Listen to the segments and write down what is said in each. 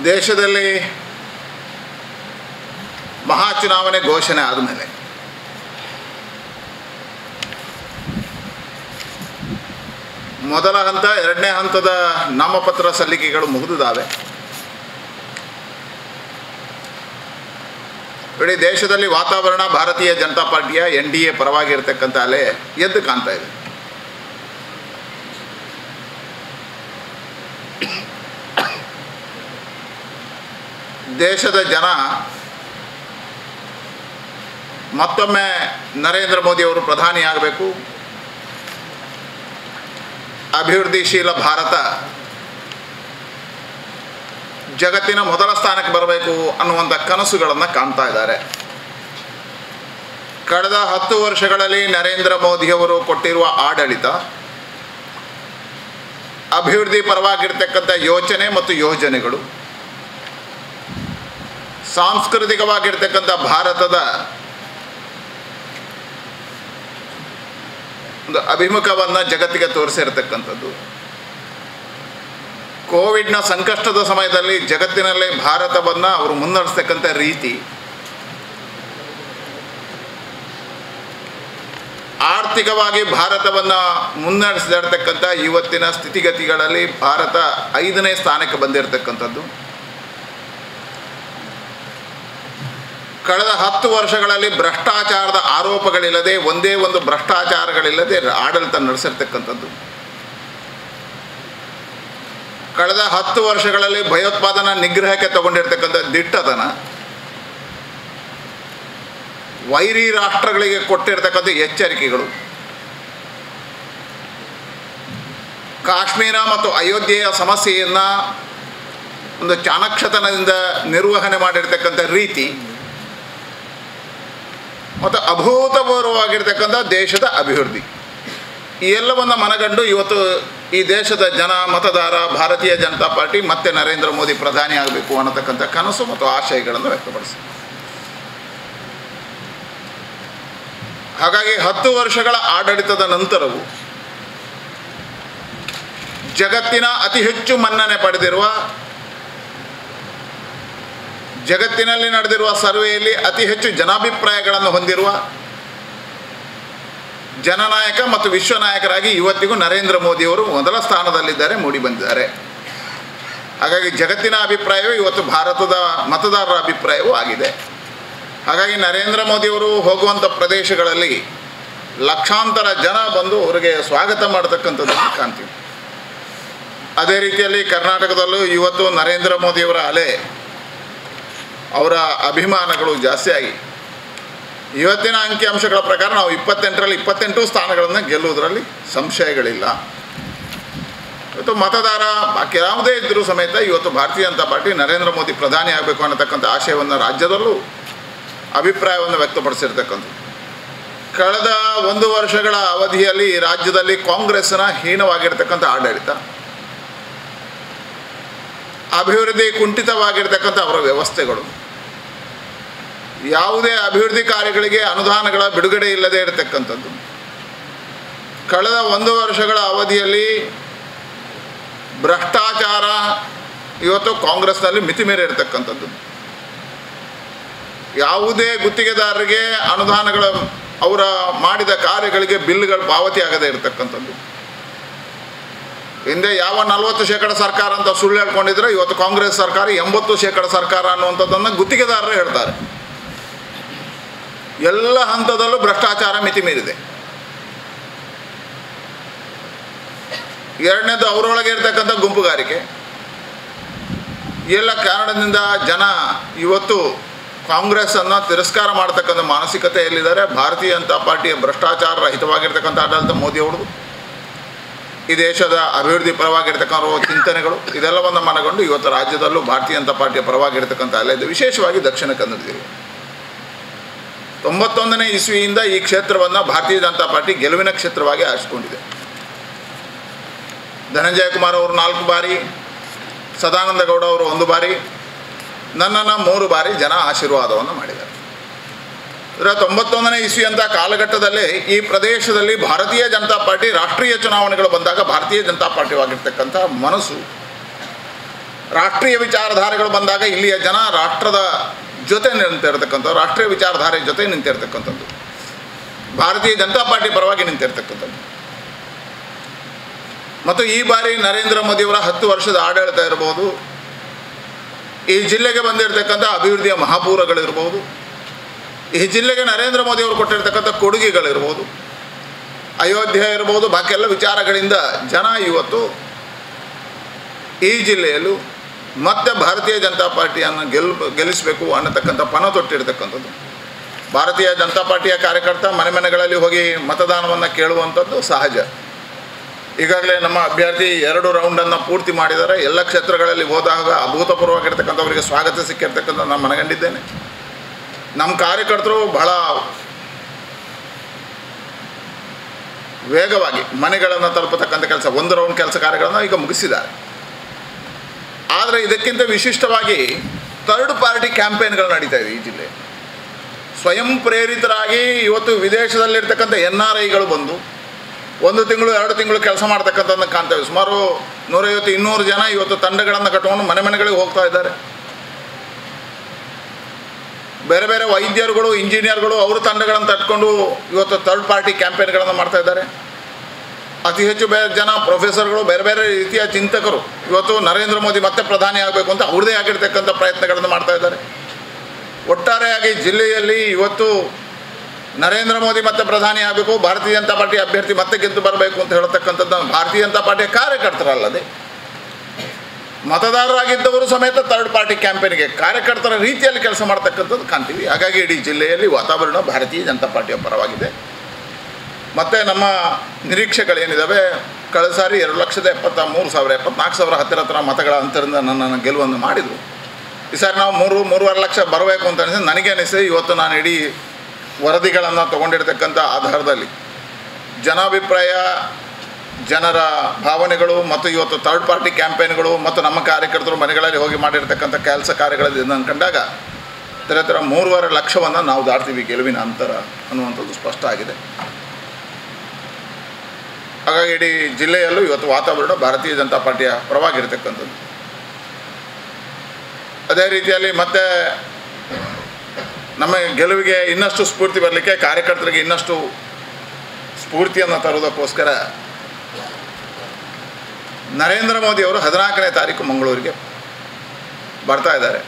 ದೇಶದಲ್ಲಿ ಮಹಾ ಚುನಾವಣೆ ಘೋಷಣೆ ಆದಮೇಲೆ ಮೊದಲ ಹಂತ, ಎರಡನೇ ಹಂತದ ನಾಮಪತ್ರ ಸಲ್ಲಿಕೆಗಳು ಮುಗಿದಿದ್ದಾವೆ. ಇಡೀ ದೇಶದಲ್ಲಿ ವಾತಾವರಣ ಭಾರತೀಯ ಜನತಾ ಪಾರ್ಟಿಯ NDA ಪರವಾಗಿರ್ತಕ್ಕಂಥ ಅಲೆ ಎದ್ದು ಕಾಣ್ತಾ ಇದೆ. ದೇಶದ ಜನ ಮತ್ತೊಮ್ಮೆ ನರೇಂದ್ರ ಮೋದಿಯವರು ಪ್ರಧಾನಿ ಆಗಬೇಕು, ಅಭಿವೃದ್ಧಿಶೀಲ ಭಾರತ ಜಗತ್ತಿನ ಮೊದಲ ಸ್ಥಾನಕ್ಕೆ ಬರಬೇಕು ಅನ್ನುವಂಥ ಕನಸುಗಳನ್ನು ಕಾಣ್ತಾ ಇದ್ದಾರೆ. ಕಳೆದ 10 ವರ್ಷಗಳಲ್ಲಿ ನರೇಂದ್ರ ಮೋದಿಯವರು ಕೊಟ್ಟಿರುವ ಆಡಳಿತ ಅಭಿವೃದ್ಧಿ ಪರವಾಗಿರ್ತಕ್ಕಂಥ ಯೋಚನೆ ಮತ್ತು ಯೋಜನೆಗಳು, ಸಾಂಸ್ಕೃತಿಕವಾಗಿರ್ತಕ್ಕಂಥ ಭಾರತದ ಒಂದು ಅಭಿಮುಖವನ್ನು ಜಗತ್ತಿಗೆ ತೋರಿಸಿರ್ತಕ್ಕಂಥದ್ದು, ಕೋವಿಡ್ನ ಸಂಕಷ್ಟದ ಸಮಯದಲ್ಲಿ ಜಗತ್ತಿನಲ್ಲೇ ಭಾರತವನ್ನು ಅವರು ಮುನ್ನಡೆಸ್ತಕ್ಕಂಥ ರೀತಿ, ಆರ್ಥಿಕವಾಗಿ ಭಾರತವನ್ನು ಮುನ್ನಡೆಸಿರ್ತಕ್ಕಂಥ ಇವತ್ತಿನ ಸ್ಥಿತಿಗತಿಗಳಲ್ಲಿ ಭಾರತ 5ನೇ ಸ್ಥಾನಕ್ಕೆ ಬಂದಿರತಕ್ಕಂಥದ್ದು, ಕಳೆದ 10 ವರ್ಷಗಳಲ್ಲಿ ಭ್ರಷ್ಟಾಚಾರದ ಆರೋಪಗಳಿಲ್ಲದೆ, ಒಂದೇ ಒಂದು ಭ್ರಷ್ಟಾಚಾರಗಳಿಲ್ಲದೆ ಆಡಳಿತ ನಡೆಸಿರ್ತಕ್ಕಂಥದ್ದು, ಕಳೆದ 10 ವರ್ಷಗಳಲ್ಲಿ ಭಯೋತ್ಪಾದನಾ ನಿಗ್ರಹಕ್ಕೆ ತಗೊಂಡಿರ್ತಕ್ಕಂಥ ದಿಟ್ಟತನ, ವೈರಿ ರಾಷ್ಟ್ರಗಳಿಗೆ ಕೊಟ್ಟಿರ್ತಕ್ಕಂಥ ಎಚ್ಚರಿಕೆಗಳು, ಕಾಶ್ಮೀರ ಮತ್ತು ಅಯೋಧ್ಯೆಯ ಸಮಸ್ಯೆಯನ್ನು ಒಂದು ಚಾಣಕ್ಷತನದಿಂದ ನಿರ್ವಹಣೆ ಮಾಡಿರ್ತಕ್ಕಂಥ ರೀತಿ ಮತ್ತು ಅಭೂತಪೂರ್ವವಾಗಿರ್ತಕ್ಕಂಥ ದೇಶದ ಅಭಿವೃದ್ಧಿ, ಈ ಎಲ್ಲವನ್ನು ಮನಗಂಡು ಇವತ್ತು ಈ ದೇಶದ ಜನ, ಮತದಾರ ಭಾರತೀಯ ಜನತಾ ಪಾರ್ಟಿ ಮತ್ತೆ ನರೇಂದ್ರ ಮೋದಿ ಪ್ರಧಾನಿ ಆಗಬೇಕು ಅನ್ನತಕ್ಕಂಥ ಕನಸು ಮತ್ತು ಆಶಯಗಳನ್ನು ವ್ಯಕ್ತಪಡಿಸಿ, ಹಾಗಾಗಿ 10 ವರ್ಷಗಳ ಆಡಳಿತದ ನಂತರವೂ ಜಗತ್ತಿನ ಅತಿ ಹೆಚ್ಚು ಮನ್ನಣೆ ಪಡೆದಿರುವ, ಜಗತ್ತಿನಲ್ಲಿ ನಡೆದಿರುವ ಸರ್ವೆಯಲ್ಲಿ ಅತಿ ಹೆಚ್ಚು ಜನಾಭಿಪ್ರಾಯಗಳನ್ನು ಹೊಂದಿರುವ ಜನನಾಯಕ ಮತ್ತು ವಿಶ್ವನಾಯಕರಾಗಿ ಇವತ್ತಿಗೂ ನರೇಂದ್ರ ಮೋದಿಯವರು ಮೊದಲ ಸ್ಥಾನದಲ್ಲಿದ್ದಾರೆ, ಮೂಡಿ ಬಂದಿದ್ದಾರೆ. ಹಾಗಾಗಿ ಜಗತ್ತಿನ ಅಭಿಪ್ರಾಯವೂ ಇವತ್ತು ಭಾರತದ ಮತದಾರರ ಅಭಿಪ್ರಾಯವೂ ಆಗಿದೆ. ಹಾಗಾಗಿ ನರೇಂದ್ರ ಮೋದಿಯವರು ಹೋಗುವಂಥ ಪ್ರದೇಶಗಳಲ್ಲಿ ಲಕ್ಷಾಂತರ ಜನ ಬಂದು ಅವರಿಗೆ ಸ್ವಾಗತ ಮಾಡತಕ್ಕಂಥದ್ದನ್ನು ಕಾಣ್ತೀವಿ. ಅದೇ ರೀತಿಯಲ್ಲಿ ಕರ್ನಾಟಕದಲ್ಲೂ ಇವತ್ತು ನರೇಂದ್ರ ಮೋದಿಯವರ ಅಲೆ, ಅವರ ಅಭಿಮಾನಗಳು ಜಾಸ್ತಿಯಾಗಿ ಇವತ್ತಿನ ಅಂಕಿಅಂಶಗಳ ಪ್ರಕಾರ ನಾವು 28ರಲ್ಲಿ 28 ಸ್ಥಾನಗಳನ್ನು ಗೆಲ್ಲುವುದರಲ್ಲಿ ಸಂಶಯಗಳಿಲ್ಲ. ಇವತ್ತು ಮತದಾರ ಬಾಕಿ ಯಾವುದೇ ಇದ್ದರೂ ಸಮೇತ ಇವತ್ತು ಭಾರತೀಯ ಜನತಾ ಪಾರ್ಟಿ ನರೇಂದ್ರ ಮೋದಿ ಪ್ರಧಾನಿ ಆಗಬೇಕು ಅನ್ನತಕ್ಕಂಥ ಆಶಯವನ್ನು ರಾಜ್ಯದಲ್ಲೂ ಅಭಿಪ್ರಾಯವನ್ನು ವ್ಯಕ್ತಪಡಿಸಿರ್ತಕ್ಕಂಥದ್ದು. ಕಳೆದ 1 ವರ್ಷಗಳ ಅವಧಿಯಲ್ಲಿ ರಾಜ್ಯದಲ್ಲಿ ಕಾಂಗ್ರೆಸ್ನ ಹೀನವಾಗಿರ್ತಕ್ಕಂಥ ಆಡಳಿತ, ಅಭಿವೃದ್ಧಿ ಕುಂಠಿತವಾಗಿರ್ತಕ್ಕಂಥ ಅವರ ವ್ಯವಸ್ಥೆಗಳು, ಯಾವುದೇ ಅಭಿವೃದ್ಧಿ ಕಾರ್ಯಗಳಿಗೆ ಅನುದಾನಗಳ ಬಿಡುಗಡೆ ಇಲ್ಲದೆ ಇರತಕ್ಕಂಥದ್ದು, ಕಳೆದ 1 ವರ್ಷಗಳ ಅವಧಿಯಲ್ಲಿ ಭ್ರಷ್ಟಾಚಾರ ಇವತ್ತು ಕಾಂಗ್ರೆಸ್ನಲ್ಲಿ ಮಿತಿಮೀರಿ ಇರತಕ್ಕಂಥದ್ದು, ಯಾವುದೇ ಗುತ್ತಿಗೆದಾರರಿಗೆ ಅನುದಾನಗಳ ಅವರ ಮಾಡಿದ ಕಾರ್ಯಗಳಿಗೆ ಬಿಲ್ಗಳು ಪಾವತಿ ಆಗದೇ ಇರತಕ್ಕಂಥದ್ದು, ಹಿಂದೆ ಯಾವ 40% ಸರ್ಕಾರ ಅಂತ ಸುಳ್ಳು ಹೇಳ್ಕೊಂಡಿದ್ರೆ ಇವತ್ತು ಕಾಂಗ್ರೆಸ್ ಸರ್ಕಾರ 80% ಸರ್ಕಾರ ಅನ್ನುವಂಥದ್ದನ್ನು ಗುತ್ತಿಗೆದಾರರೇ ಹೇಳ್ತಾರೆ. ಎಲ್ಲ ಹಂತದಲ್ಲೂ ಭ್ರಷ್ಟಾಚಾರ ಮಿತಿ ಮೀರಿದೆ. ಎರಡನೇದು ಅವರೊಳಗೆ ಇರ್ತಕ್ಕಂಥ ಗುಂಪುಗಾರಿಕೆ. ಎಲ್ಲ ಕಾರಣದಿಂದ ಜನ ಇವತ್ತು ಕಾಂಗ್ರೆಸ್ಸನ್ನು ತಿರಸ್ಕಾರ ಮಾಡ್ತಕ್ಕಂಥ ಮಾನಸಿಕತೆಯಲ್ಲಿದ್ದಾರೆ. ಭಾರತೀಯ ಜನತಾ ಪಾರ್ಟಿಯ ಭ್ರಷ್ಟಾಚಾರ ರಹಿತವಾಗಿರ್ತಕ್ಕಂಥ ಆಡಳಿತ ಮೋದಿಯವ್ರದ್ದು, ಈ ದೇಶದ ಅಭಿವೃದ್ಧಿ ಪರವಾಗಿರ್ತಕ್ಕಂಥ ಚಿಂತನೆಗಳು, ಇದೆಲ್ಲವನ್ನು ಮನಗೊಂಡು ಇವತ್ತು ರಾಜ್ಯದಲ್ಲೂ ಭಾರತೀಯ ಜನತಾ ಪಾರ್ಟಿಯ ಪರವಾಗಿರ್ತಕ್ಕಂಥ ಅಲೆದು, ವಿಶೇಷವಾಗಿ ದಕ್ಷಿಣ ಕನ್ನಡ ಜಿಲ್ಲೆ 91ನೇ ಇಸ್ವಿಯಿಂದ ಈ ಕ್ಷೇತ್ರವನ್ನು ಭಾರತೀಯ ಜನತಾ ಪಾರ್ಟಿ ಗೆಲುವಿನ ಕ್ಷೇತ್ರವಾಗಿ ಆರಿಸಿಕೊಂಡಿದೆ. ಧನಂಜಯ ಕುಮಾರ್ ಅವರು 4 ಬಾರಿ, ಸದಾನಂದ ಗೌಡ ಅವರು 1 ಬಾರಿ, ನನ್ನನ್ನು 3 ಬಾರಿ ಜನ ಆಶೀರ್ವಾದವನ್ನು ಮಾಡಿದ್ದಾರೆ. ಇದರ 91ನೇ ಇಸ್ವಿಯಂಥ ಕಾಲಘಟ್ಟದಲ್ಲಿ ಈ ಪ್ರದೇಶದಲ್ಲಿ ಭಾರತೀಯ ಜನತಾ ಪಾರ್ಟಿ ರಾಷ್ಟ್ರೀಯ ಚುನಾವಣೆಗಳು ಬಂದಾಗ ಭಾರತೀಯ ಜನತಾ ಪಾರ್ಟಿವಾಗಿರ್ತಕ್ಕಂಥ ಮನಸ್ಸು ರಾಷ್ಟ್ರೀಯ ವಿಚಾರಧಾರೆಗಳು ಬಂದಾಗ ಇಲ್ಲಿಯ ಜನ ರಾಷ್ಟ್ರದ ಜೊತೆ ನಿಂತಿರ್ತಕ್ಕಂಥದ್ದು, ರಾಷ್ಟ್ರೀಯ ವಿಚಾರಧಾರೆ ಜೊತೆ ನಿಂತಿರ್ತಕ್ಕಂಥದ್ದು, ಭಾರತೀಯ ಜನತಾ ಪಾರ್ಟಿ ಪರವಾಗಿ ನಿಂತಿರ್ತಕ್ಕಂಥದ್ದು. ಮತ್ತು ಈ ಬಾರಿ ನರೇಂದ್ರ ಮೋದಿಯವರ 10 ವರ್ಷದ ಆಡಳಿತ ಇರ್ಬೋದು, ಈ ಜಿಲ್ಲೆಗೆ ಬಂದಿರತಕ್ಕಂಥ ಅಭಿವೃದ್ಧಿಯ ಮಹಾಪೂರಗಳಿರ್ಬೋದು, ಈ ಜಿಲ್ಲೆಗೆ ನರೇಂದ್ರ ಮೋದಿಯವರು ಕೊಟ್ಟಿರ್ತಕ್ಕಂಥ ಕೊಡುಗೆಗಳಿರ್ಬೋದು, ಅಯೋಧ್ಯೆ ಇರ್ಬೋದು, ಬಾಕಿ ಎಲ್ಲ ವಿಚಾರಗಳಿಂದ ಜನ ಇವತ್ತು ಈ ಜಿಲ್ಲೆಯಲ್ಲೂ ಮತ್ತೆ ಭಾರತೀಯ ಜನತಾ ಪಾರ್ಟಿಯನ್ನು ಗೆಲ್ಲಿಸಬೇಕು ಅನ್ನತಕ್ಕಂಥ ಪಣ ತೊಟ್ಟಿರ್ತಕ್ಕಂಥದ್ದು. ಭಾರತೀಯ ಜನತಾ ಪಾರ್ಟಿಯ ಕಾರ್ಯಕರ್ತ ಮನೆಗಳಲ್ಲಿ ಹೋಗಿ ಮತದಾನವನ್ನು ಕೇಳುವಂಥದ್ದು ಸಹಜ. ಈಗಾಗಲೇ ನಮ್ಮ ಅಭ್ಯರ್ಥಿ 2 ರೌಂಡನ್ನು ಪೂರ್ತಿ ಮಾಡಿದ್ದಾರೆ. ಎಲ್ಲ ಕ್ಷೇತ್ರಗಳಲ್ಲಿ ಹೋದಾಗ ಅಭೂತಪೂರ್ವವಾಗಿರ್ತಕ್ಕಂಥವರಿಗೆ ಸ್ವಾಗತ ಸಿಕ್ಕಿರ್ತಕ್ಕಂಥ ನಾನು ಮನಗಂಡಿದ್ದೇನೆ. ನಮ್ಮ ಕಾರ್ಯಕರ್ತರು ಬಹಳ ವೇಗವಾಗಿ ಮನೆಗಳನ್ನು ತಲುಪತಕ್ಕಂಥ ಕೆಲಸ, 1 ರೌಂಡ್ ಕೆಲಸ ಕಾರ್ಯಗಳನ್ನು ಈಗ ಮುಗಿಸಿದ್ದಾರೆ. ಆದರೆ ಇದಕ್ಕಿಂತ ವಿಶಿಷ್ಟವಾಗಿ 3rd ಪಾರ್ಟಿ ಕ್ಯಾಂಪೇನ್ಗಳು ನಡೀತಾ ಇದೆ ಈ ಜಿಲ್ಲೆ. ಸ್ವಯಂ ಪ್ರೇರಿತರಾಗಿ ಇವತ್ತು ವಿದೇಶದಲ್ಲಿರ್ತಕ್ಕಂಥ NRIಗಳು ಬಂದು 1 ತಿಂಗಳು 2 ತಿಂಗಳು ಕೆಲಸ ಮಾಡ್ತಕ್ಕಂಥದ್ದನ್ನು ಕಾಣ್ತೇವೆ. ಸುಮಾರು 150-200 ಜನ ಇವತ್ತು ತಂಡಗಳನ್ನು ಕಟ್ಟಿಕೊಂಡು ಮನೆಗಳಿಗೆ ಹೋಗ್ತಾ ಇದ್ದಾರೆ. ಬೇರೆ ಬೇರೆ ವೈದ್ಯರುಗಳು, ಇಂಜಿನಿಯರ್ಗಳು ಅವರು ತಂಡಗಳನ್ನು ತಟ್ಕೊಂಡು ಇವತ್ತು 3rd ಪಾರ್ಟಿ ಕ್ಯಾಂಪೇನ್ಗಳನ್ನು ಮಾಡ್ತಾ ಇದ್ದಾರೆ. ಅತಿ ಹೆಚ್ಚು ಜನ ಪ್ರೊಫೆಸರ್ಗಳು, ಬೇರೆ ಬೇರೆ ರೀತಿಯ ಚಿಂತಕರು ಇವತ್ತು ನರೇಂದ್ರ ಮೋದಿ ಮತ್ತೆ ಪ್ರಧಾನಿ ಆಗಬೇಕು ಅಂತ ಅವ್ರದ್ದೇ ಆಗಿರ್ತಕ್ಕಂಥ ಪ್ರಯತ್ನಗಳನ್ನು ಮಾಡ್ತಾ ಇದ್ದಾರೆ. ಒಟ್ಟಾರೆಯಾಗಿ ಜಿಲ್ಲೆಯಲ್ಲಿ ಇವತ್ತು ನರೇಂದ್ರ ಮೋದಿ ಮತ್ತೆ ಪ್ರಧಾನಿ ಆಗಬೇಕು, ಭಾರತೀಯ ಜನತಾ ಪಾರ್ಟಿ ಅಭ್ಯರ್ಥಿ ಮತ್ತೆ ಗೆದ್ದು ಬರಬೇಕು ಅಂತ ಹೇಳ್ತಕ್ಕಂಥದ್ದು ಭಾರತೀಯ ಜನತಾ ಪಾರ್ಟಿಯ ಕಾರ್ಯಕರ್ತರಲ್ಲದೆ ಮತದಾರರಾಗಿದ್ದವರು ಸಮೇತ 3rd ಪಾರ್ಟಿ ಕ್ಯಾಂಪೇನ್ಗೆ ಕಾರ್ಯಕರ್ತರ ರೀತಿಯಲ್ಲಿ ಕೆಲಸ ಮಾಡ್ತಕ್ಕಂಥದ್ದು ಕಾಣ್ತೀವಿ. ಹಾಗಾಗಿ ಇಡೀ ಜಿಲ್ಲೆಯಲ್ಲಿ ವಾತಾವರಣ ಭಾರತೀಯ ಜನತಾ ಪಾರ್ಟಿಯ ಪರವಾಗಿದೆ. ಮತ್ತು ನಮ್ಮ ನಿರೀಕ್ಷೆಗಳೇನಿದ್ದಾವೆ, ಕಳೆದ ಸಾರಿ 2,73,000 74,000 ಹತ್ತಿರ ಮತಗಳ ಅಂತರದಿಂದ ನನ್ನನ್ನು ಗೆಲುವನ್ನು ಮಾಡಿದರು. ಈ ಸಾರಿ ನಾವು 3-3.5 ಲಕ್ಷ ಬರಬೇಕು ಅಂತ ಅನಿಸಿದ್ರೆ ನನಗೆ ಅನಿಸಿದೆ. ಇವತ್ತು ನಾನು ಇಡೀ ವರದಿಗಳನ್ನು ತೊಗೊಂಡಿರ್ತಕ್ಕಂಥ ಆಧಾರದಲ್ಲಿ ಜನಾಭಿಪ್ರಾಯ, ಜನರ ಭಾವನೆಗಳು ಮತ್ತು ಇವತ್ತು 3rd ಪಾರ್ಟಿ ಕ್ಯಾಂಪೇನ್ಗಳು ಮತ್ತು ನಮ್ಮ ಕಾರ್ಯಕರ್ತರು ಮನೆಗಳಲ್ಲಿ ಹೋಗಿ ಮಾಡಿರ್ತಕ್ಕಂಥ ಕೆಲಸ ಕಾರ್ಯಗಳನ್ನು ಕಂಡಾಗ 3.5 ಲಕ್ಷವನ್ನು ನಾವು ದಾಟ್ತೀವಿ ಗೆಲುವಿನ ಅಂತರ ಅನ್ನುವಂಥದ್ದು ಸ್ಪಷ್ಟ ಆಗಿದೆ. ಹಾಗಾಗಿ ಇಡೀ ಜಿಲ್ಲೆಯಲ್ಲೂ ಇವತ್ತು ವಾತಾವರಣ ಭಾರತೀಯ ಜನತಾ ಪಾರ್ಟಿಯ ಪರವಾಗಿರ್ತಕ್ಕಂಥದ್ದು. ಅದೇ ರೀತಿಯಲ್ಲಿ ಮತ್ತೆ ನಮ್ಮ ಗೆಲುವಿಗೆ ಇನ್ನಷ್ಟು ಸ್ಫೂರ್ತಿ ಬರಲಿಕ್ಕೆ, ಕಾರ್ಯಕರ್ತರಿಗೆ ಇನ್ನಷ್ಟು ಸ್ಫೂರ್ತಿಯನ್ನು ತರುವುದಕ್ಕೋಸ್ಕರ ನರೇಂದ್ರ ಮೋದಿಯವರು 14ನೇ ತಾರೀಕು ಮಂಗಳೂರಿಗೆ ಬರ್ತಾ ಇದ್ದಾರೆ.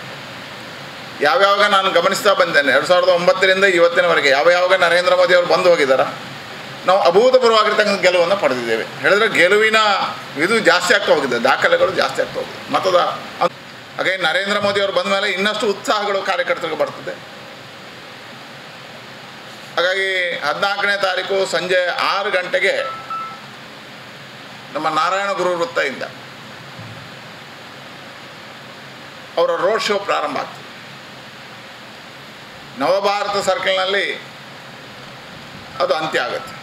ಯಾವ್ಯಾವಾಗ ನಾನು ಗಮನಿಸ್ತಾ ಬಂದೇನೆ 2009ರಿಂದ ಇವತ್ತಿನವರೆಗೆ ಯಾವ್ಯಾವಾಗ ನರೇಂದ್ರ ಮೋದಿಯವರು ಬಂದು ಹೋಗಿದ್ದಾರೆ, ನಾವು ಅಭೂತಪೂರ್ವವಾಗಿರ್ತಕ್ಕಂಥ ಗೆಲುವನ್ನು ಪಡೆದಿದ್ದೇವೆ. ಹೇಳಿದ್ರೆ ಗೆಲುವಿನ ಇದು ಜಾಸ್ತಿ ಆಗ್ತಾ ಹೋಗಿದೆ, ದಾಖಲೆಗಳು ಜಾಸ್ತಿ ಆಗ್ತಾ ಹೋಗಿದೆ ಹಾಗೆ ನರೇಂದ್ರ ಮೋದಿಯವರು ಬಂದ ಮೇಲೆ ಇನ್ನಷ್ಟು ಉತ್ಸಾಹಗಳು ಕಾರ್ಯಕರ್ತರಿಗೆ ಬರ್ತದೆ. ಹಾಗಾಗಿ 14ನೇ ತಾರೀಕು ಸಂಜೆ 6 ಗಂಟೆಗೆ ನಮ್ಮ ನಾರಾಯಣ ಗುರು ವೃತ್ತದಿಂದ ಅವರ ರೋಡ್ ಶೋ ಪ್ರಾರಂಭ ಆಗ್ತದೆ. ನವಭಾರತ ಸರ್ಕಲ್ನಲ್ಲಿ ಅದು ಅಂತ್ಯ ಆಗುತ್ತೆ.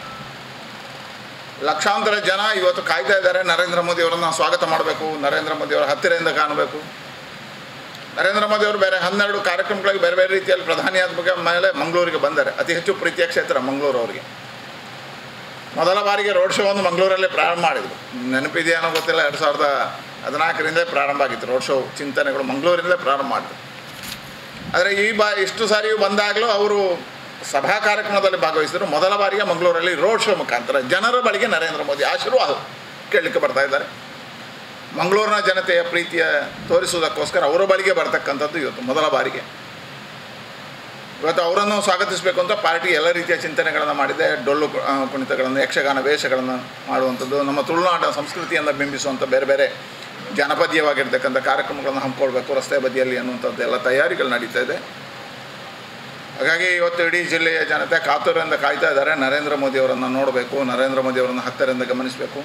ಲಕ್ಷಾಂತರ ಜನ ಇವತ್ತು ಕಾಯ್ತಾ ಇದ್ದಾರೆ, ನರೇಂದ್ರ ಮೋದಿಯವರನ್ನು ಸ್ವಾಗತ ಮಾಡಬೇಕು, ನರೇಂದ್ರ ಮೋದಿಯವರ ಹತ್ತಿರದಿಂದ ಕಾಣಬೇಕು. ನರೇಂದ್ರ ಮೋದಿಯವರು ಬೇರೆ 12 ಕಾರ್ಯಕ್ರಮಗಳಿಗೆ ಬೇರೆ ಬೇರೆ ರೀತಿಯಲ್ಲಿ ಪ್ರಧಾನಿಯಾದ ಮೇಲೆ ಮಂಗಳೂರಿಗೆ ಬಂದರೆ ಅತಿ ಹೆಚ್ಚು ಪ್ರೀತಿಯ ಕ್ಷೇತ್ರ ಮಂಗಳೂರು ಅವರಿಗೆ. ಮೊದಲ ಬಾರಿಗೆ ರೋಡ್ ಶೋವನ್ನು ಮಂಗಳೂರಲ್ಲೇ ಪ್ರಾರಂಭ ಮಾಡಿದರು. ನೆನಪಿದೆಯೇನೋ ಗೊತ್ತಿಲ್ಲ, 2014ರಿಂದ ಪ್ರಾರಂಭ ಆಗಿತ್ತು ರೋಡ್ ಶೋ ಚಿಂತನೆಗಳು, ಮಂಗಳೂರಿಂದಲೇ ಪ್ರಾರಂಭ ಮಾಡಿದರು. ಆದರೆ ಇಷ್ಟು ಸಾರಿಯೂ ಬಂದಾಗಲೂ ಅವರು ಸಭಾ ಕಾರ್ಯಕ್ರಮದಲ್ಲಿ ಭಾಗವಹಿಸಿದರು. ಮೊದಲ ಬಾರಿಗೆ ಮಂಗಳೂರಲ್ಲಿ ರೋಡ್ ಶೋ ಮುಖಾಂತರ ಜನರ ಬಳಿಗೆ ನರೇಂದ್ರ ಮೋದಿ ಆಶೀರ್ವಾದ ಕೇಳಲಿಕ್ಕೆ ಬರ್ತಾ ಇದ್ದಾರೆ. ಮಂಗಳೂರಿನ ಜನತೆಯ ಪ್ರೀತಿಯ ತೋರಿಸುವುದಕ್ಕೋಸ್ಕರ ಅವರ ಬಳಿಗೆ ಬರ್ತಕ್ಕಂಥದ್ದು ಇವತ್ತು ಮೊದಲ ಬಾರಿಗೆ. ಇವತ್ತು ಅವರನ್ನು ಸ್ವಾಗತಿಸಬೇಕು ಅಂತ ಪಾರ್ಟಿ ಎಲ್ಲ ರೀತಿಯ ಚಿಂತನೆಗಳನ್ನು ಮಾಡಿದೆ. ಡೊಳ್ಳು ಕುಣಿತಗಳನ್ನು, ಯಕ್ಷಗಾನ ವೇಷಗಳನ್ನು ಮಾಡುವಂಥದ್ದು, ನಮ್ಮ ತುಳುನಾಡ ಸಂಸ್ಕೃತಿಯನ್ನು ಬಿಂಬಿಸುವಂಥ ಬೇರೆ ಬೇರೆ ಜನಪದೀಯವಾಗಿರ್ತಕ್ಕಂಥ ಕಾರ್ಯಕ್ರಮಗಳನ್ನು ಹಮ್ಮಿಕೊಳ್ಬೇಕು ರಸ್ತೆ ಬದಿಯಲ್ಲಿ ಅನ್ನುವಂಥದ್ದು ಎಲ್ಲ ತಯಾರಿಗಳು ನಡೀತಾ ಇದೆ. ಹಾಗಾಗಿ ಇವತ್ತು ಇಡೀ ಜಿಲ್ಲೆಯ ಜನತೆ ಕಾತುರದಿಂದ ಕಾಯ್ತಾ ಇದ್ದಾರೆ. ನರೇಂದ್ರ ಮೋದಿಯವರನ್ನು ನೋಡಬೇಕು, ನರೇಂದ್ರ ಮೋದಿಯವರನ್ನು ಹತ್ತಿರದಿಂದ ಗಮನಿಸಬೇಕು,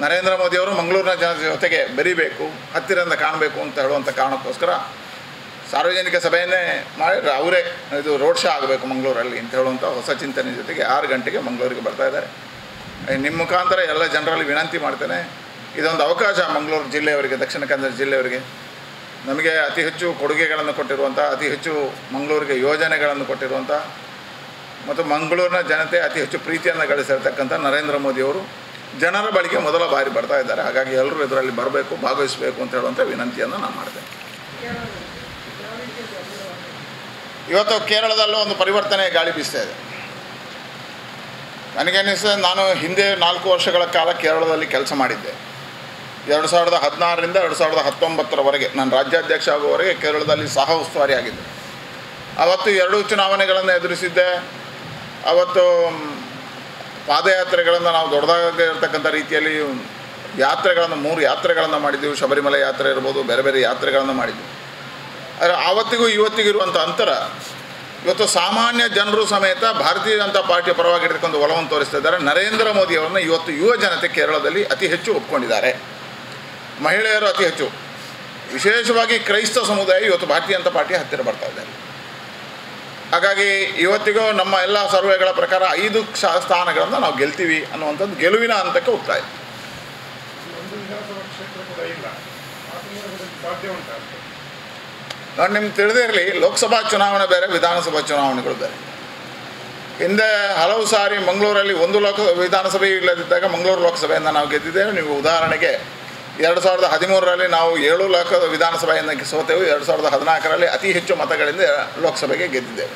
ನರೇಂದ್ರ ಮೋದಿಯವರು ಮಂಗಳೂರಿನ ಜನತೆ ಜೊತೆಗೆ ಬೆರೀಬೇಕು, ಹತ್ತಿರದಿಂದ ಕಾಣಬೇಕು ಅಂತ ಹೇಳುವಂಥ ಕಾರಣಕ್ಕೋಸ್ಕರ ಸಾರ್ವಜನಿಕ ಸಭೆಯನ್ನೇ ಮಾಡಿ ಅವರೇ ಇದು ರೋಡ್ ಶೋ ಆಗಬೇಕು ಮಂಗಳೂರಲ್ಲಿ ಅಂತ ಹೇಳುವಂಥ ಹೊಸ ಚಿಂತನೆ ಜೊತೆಗೆ 6 ಗಂಟೆಗೆ ಮಂಗಳೂರಿಗೆ ಬರ್ತಾ ಇದ್ದಾರೆ. ನಿಮ್ಮ ಮುಖಾಂತರ ಎಲ್ಲ ಜನರಲ್ಲಿ ವಿನಂತಿ ಮಾಡ್ತೇನೆ, ಇದೊಂದು ಅವಕಾಶ ಮಂಗಳೂರು ಜಿಲ್ಲೆಯವರಿಗೆ, ದಕ್ಷಿಣ ಕನ್ನಡ ಜಿಲ್ಲೆಯವರಿಗೆ, ನಮಗೆ ಅತಿ ಹೆಚ್ಚು ಕೊಡುಗೆಗಳನ್ನು ಕೊಟ್ಟಿರುವಂಥ, ಅತಿ ಹೆಚ್ಚು ಮಂಗಳೂರಿಗೆ ಯೋಜನೆಗಳನ್ನು ಕೊಟ್ಟಿರುವಂಥ ಮತ್ತು ಮಂಗಳೂರಿನ ಜನತೆ ಅತಿ ಹೆಚ್ಚು ಪ್ರೀತಿಯನ್ನು ಗಳಿಸಿರ್ತಕ್ಕಂಥ ನರೇಂದ್ರ ಮೋದಿಯವರು ಜನರ ಬಳಿಗೆ ಮೊದಲ ಬಾರಿ ಬರ್ತಾ ಇದ್ದಾರೆ. ಹಾಗಾಗಿ ಎಲ್ಲರೂ ಇದರಲ್ಲಿ ಬರಬೇಕು, ಭಾಗವಹಿಸಬೇಕು ಅಂತ ಹೇಳುವಂಥ ವಿನಂತಿಯನ್ನು ನಾನು ಮಾಡಿದೆ. ಇವತ್ತು ಕೇರಳದಲ್ಲೂ ಒಂದು ಪರಿವರ್ತನೆ ಗಾಳಿ ಬೀಸ್ತಾ ಇದೆ. ನನಗನ್ನಿಸ್ತದೆ, ನಾನು ಹಿಂದೆ 4 ವರ್ಷಗಳ ಕಾಲ ಕೇರಳದಲ್ಲಿ ಕೆಲಸ ಮಾಡಿದ್ದೆ. 2016ರಿಂದ 2019ರವರೆಗೆ ನಾನು ರಾಜ್ಯಾಧ್ಯಕ್ಷ ಆಗುವವರೆಗೆ ಕೇರಳದಲ್ಲಿ ಸಹ ಉಸ್ತುವಾರಿ ಆಗಿದ್ದೆ. ಅವತ್ತು 2 ಚುನಾವಣೆಗಳನ್ನು ಎದುರಿಸಿದ್ದೆ. ಅವತ್ತು ಪಾದಯಾತ್ರೆಗಳನ್ನು ನಾವು ದೊಡ್ಡದಾಗಿರ್ತಕ್ಕಂಥ ರೀತಿಯಲ್ಲಿ ಯಾತ್ರೆಗಳನ್ನು 3 ಯಾತ್ರೆಗಳನ್ನು ಮಾಡಿದ್ದೀವಿ. ಶಬರಿಮಲೆ ಯಾತ್ರೆ ಇರ್ಬೋದು, ಬೇರೆ ಬೇರೆ ಯಾತ್ರೆಗಳನ್ನು ಮಾಡಿದ್ವಿ. ಆದರೆ ಆವತ್ತಿಗೂ ಇವತ್ತಿಗೂ ಇರುವಂಥ ಅಂತರ ಇವತ್ತು ಸಾಮಾನ್ಯ ಜನರು ಸಮೇತ ಭಾರತೀಯ ಜನತಾ ಪಾರ್ಟಿಯ ಪರವಾಗಿ ಇರ್ತಕ್ಕಂಥ ಒಲವನ್ನು ತೋರಿಸ್ತಾ ಇದ್ದಾರೆ. ನರೇಂದ್ರ ಮೋದಿಯವರನ್ನು ಇವತ್ತು ಯುವ ಜನತೆ ಕೇರಳದಲ್ಲಿ ಅತಿ ಹೆಚ್ಚು ಒಪ್ಕೊಂಡಿದ್ದಾರೆ. ಮಹಿಳೆಯರು ಅತಿ ಹೆಚ್ಚು, ವಿಶೇಷವಾಗಿ ಕ್ರೈಸ್ತ ಸಮುದಾಯ ಇವತ್ತು ಭಾರತೀಯ ಜನತಾ ಪಾರ್ಟಿಯ ಹತ್ತಿರ ಬರ್ತಾ ಇದ್ದಾರೆ. ಹಾಗಾಗಿ ಇವತ್ತಿಗೂ ನಮ್ಮ ಎಲ್ಲ ಸರ್ವೆಗಳ ಪ್ರಕಾರ 5 ಸ್ಥಾನಗಳನ್ನು ನಾವು ಗೆಲ್ತೀವಿ ಅನ್ನುವಂಥದ್ದು ಗೆಲುವಿನ ಹಂತಕ್ಕೆ ಹೋಗ್ತಾ ಇದೆ. ನಾನು ನಿಮ್ಗೆ ತಿಳಿದೇ ಇರಲಿ, ಲೋಕಸಭಾ ಚುನಾವಣೆ ಬೇರೆ, ವಿಧಾನಸಭಾ ಚುನಾವಣೆಗಳು ಬೇರೆ. ಹಿಂದೆ ಹಲವು ಸಾರಿ ಮಂಗಳೂರಲ್ಲಿ 1 ವಿಧಾನಸಭೆ ಇಲ್ಲದಿದ್ದಾಗ ಮಂಗಳೂರು ಲೋಕಸಭೆಯಿಂದ ನಾವು ಗೆದ್ದಿದ್ದೇವೆ. ನೀವು ಉದಾಹರಣೆಗೆ 2013ರಲ್ಲಿ ನಾವು 7 ವಿಧಾನಸಭೆಯಿಂದ ಸೋತೆವು. 2014ರಲ್ಲಿ ಅತಿ ಹೆಚ್ಚು ಮತಗಳಿಂದ ಲೋಕಸಭೆಗೆ ಗೆದ್ದಿದ್ದೇವೆ.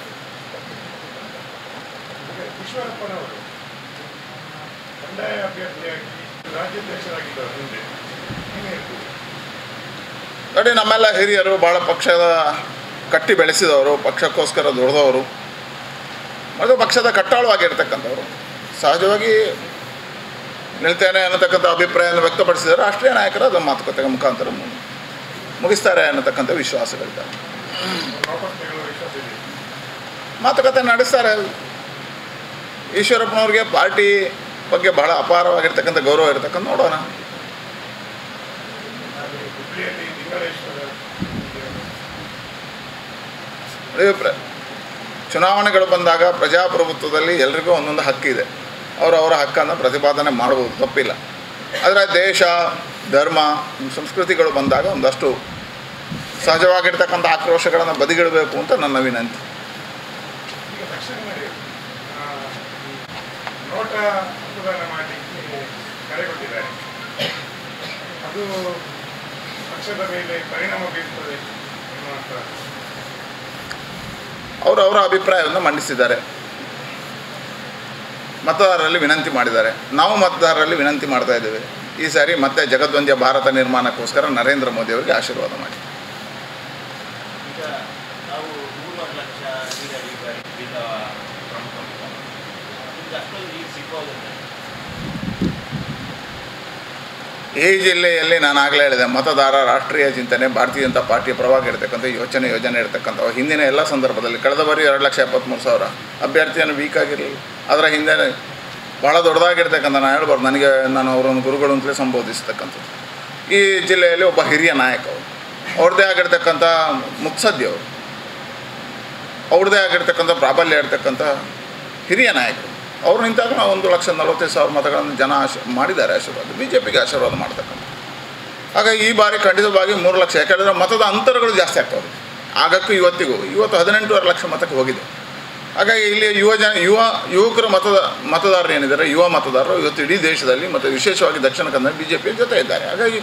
ನೋಡಿ, ನಮ್ಮೆಲ್ಲ ಹಿರಿಯರು ಭಾಳ ಪಕ್ಷದ ಕಟ್ಟಿ ಬೆಳೆಸಿದವರು, ಪಕ್ಷಕ್ಕೋಸ್ಕರ ದುಡಿದವರು ಮತ್ತು ಪಕ್ಷದ ಕಟ್ಟಾಳವಾಗಿರ್ತಕ್ಕಂಥವ್ರು. ಸಹಜವಾಗಿ ನಿಲ್ತೇನೆ ಅನ್ನತಕ್ಕಂಥ ಅಭಿಪ್ರಾಯವನ್ನು ವ್ಯಕ್ತಪಡಿಸಿದರೆ ರಾಷ್ಟ್ರೀಯ ನಾಯಕರು ಅದನ್ನು ಮಾತುಕತೆ ಮುಖಾಂತರ ಮುಗಿಸ್ತಾರೆ ಅನ್ನತಕ್ಕಂಥ ವಿಶ್ವಾಸಗಳಿದ್ದಾರೆ. ಮಾತುಕತೆ ನಡೆಸ್ತಾರೆ. ಈಶ್ವರಪ್ಪನವ್ರಿಗೆ ಪಾರ್ಟಿ ಬಗ್ಗೆ ಬಹಳ ಅಪಾರವಾಗಿರ್ತಕ್ಕಂಥ ಗೌರವ ಇರತಕ್ಕಂಥ ನೋಡೋಣ. ಚುನಾವಣೆಗಳು ಬಂದಾಗ ಪ್ರಜಾಪ್ರಭುತ್ವದಲ್ಲಿ ಎಲ್ರಿಗೂ ಒಂದೊಂದು ಹಕ್ಕಿದೆ. ಅವರ ಹಕ್ಕನ್ನು ಪ್ರತಿಪಾದನೆ ಮಾಡ್ಬೋದು, ತಪ್ಪಿಲ್ಲ. ಆದರೆ ದೇಶ, ಧರ್ಮ, ಸಂಸ್ಕೃತಿಗಳು ಬಂದಾಗ ಒಂದಷ್ಟು ಸಹಜವಾಗಿರ್ತಕ್ಕಂಥ ಆಕ್ರೋಶಗಳನ್ನು ಬದಿಗಿಡಬೇಕು ಅಂತ ನನ್ನ ವಿನಂತಿ. ಅವರ ಅಭಿಪ್ರಾಯವನ್ನು ಮಂಡಿಸಿದ್ದಾರೆ, ಮತದಾರರಲ್ಲಿ ವಿನಂತಿ ಮಾಡಿದ್ದಾರೆ. ನಾವು ಮತದಾರರಲ್ಲಿ ವಿನಂತಿ ಮಾಡ್ತಾ ಇದ್ದೇವೆ, ಈ ಸಾರಿ ಮತ್ತೆ ಜಗದ್ವಂದ್ಯ ಭಾರತ ನಿರ್ಮಾಣಕ್ಕೋಸ್ಕರ ನರೇಂದ್ರ ಮೋದಿ ಅವರಿಗೆ ಆಶೀರ್ವಾದ ಮಾಡಿ. ಈ ಜಿಲ್ಲೆಯಲ್ಲಿ ನಾನು ಆಗಲೇ ಹೇಳಿದೆ, ಮತದಾರ ರಾಷ್ಟ್ರೀಯ ಚಿಂತನೆ, ಭಾರತೀಯ ಜನತಾ ಪಾರ್ಟಿಯ ಪರವಾಗಿ ಇರತಕ್ಕಂಥ ಯೋಜನೆ ಇರತಕ್ಕಂಥ ಹಿಂದಿನ ಎಲ್ಲ ಸಂದರ್ಭದಲ್ಲಿ ಕಳೆದ ಬಾರಿ 2,73,000 ಅಭ್ಯರ್ಥಿಯನ್ನು ವೀಕ್ ಆಗಿರಲಿಲ್ಲ. ಅದರ ಹಿಂದೆ ಭಾಳ ದೊಡ್ಡದಾಗಿರ್ತಕ್ಕಂಥ ನಾನು ಹೇಳ್ಬಾರ್ದು, ನಾನು ಅವರನ್ನು ಗುರುಗಳು ಅಂತಲೇ ಸಂಬೋಧಿಸ್ತಕ್ಕಂಥದ್ದು. ಈ ಜಿಲ್ಲೆಯಲ್ಲಿ ಒಬ್ಬ ಹಿರಿಯ ನಾಯಕ, ಅವ್ರದ್ದೇ ಆಗಿರ್ತಕ್ಕಂಥ ಮುತ್ಸದ್ದಿಯವರು, ಅವ್ರದ್ದೇ ಆಗಿರ್ತಕ್ಕಂಥ ಪ್ರಾಬಲ್ಯ ಇರ್ತಕ್ಕಂಥ ಹಿರಿಯ ನಾಯಕರು. ಅವ್ರು ನಿಂತಾಗ ನಾವು 1,45,000 ಮತಗಳನ್ನು ಜನ ಮಾಡಿದ್ದಾರೆ ಆಶೀರ್ವಾದ, BJPಗೆ ಆಶೀರ್ವಾದ ಮಾಡ್ತಕ್ಕಂಥ. ಹಾಗಾಗಿ ಈ ಬಾರಿ ಖಂಡಿತವಾಗಿ 3 ಲಕ್ಷ, ಯಾಕೆಂದರೆ ಮತದ ಅಂತರಗಳು ಜಾಸ್ತಿ ಆಗ್ತಾವೆ. ಆಗಕ್ಕೂ ಇವತ್ತು 18.5 ಲಕ್ಷ ಮತಕ್ಕೆ ಹೋಗಿದೆ. ಹಾಗಾಗಿ ಇಲ್ಲಿ ಯುವಕರ ಮತದಾರರು ಏನಿದ್ದಾರೆ, ಯುವ ಮತದಾರರು ಇವತ್ತು ಇಡೀ ದೇಶದಲ್ಲಿ ಮತ್ತು ವಿಶೇಷವಾಗಿ ದಕ್ಷಿಣ ಕನ್ನಡ BJP ಜೊತೆ ಇದ್ದಾರೆ. ಹಾಗಾಗಿ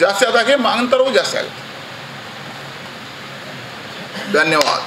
ಜಾಸ್ತಿ ಆದಾಗೆ ಅಂತರವೂ ಜಾಸ್ತಿ ಆಗುತ್ತೆ. ಧನ್ಯವಾದ.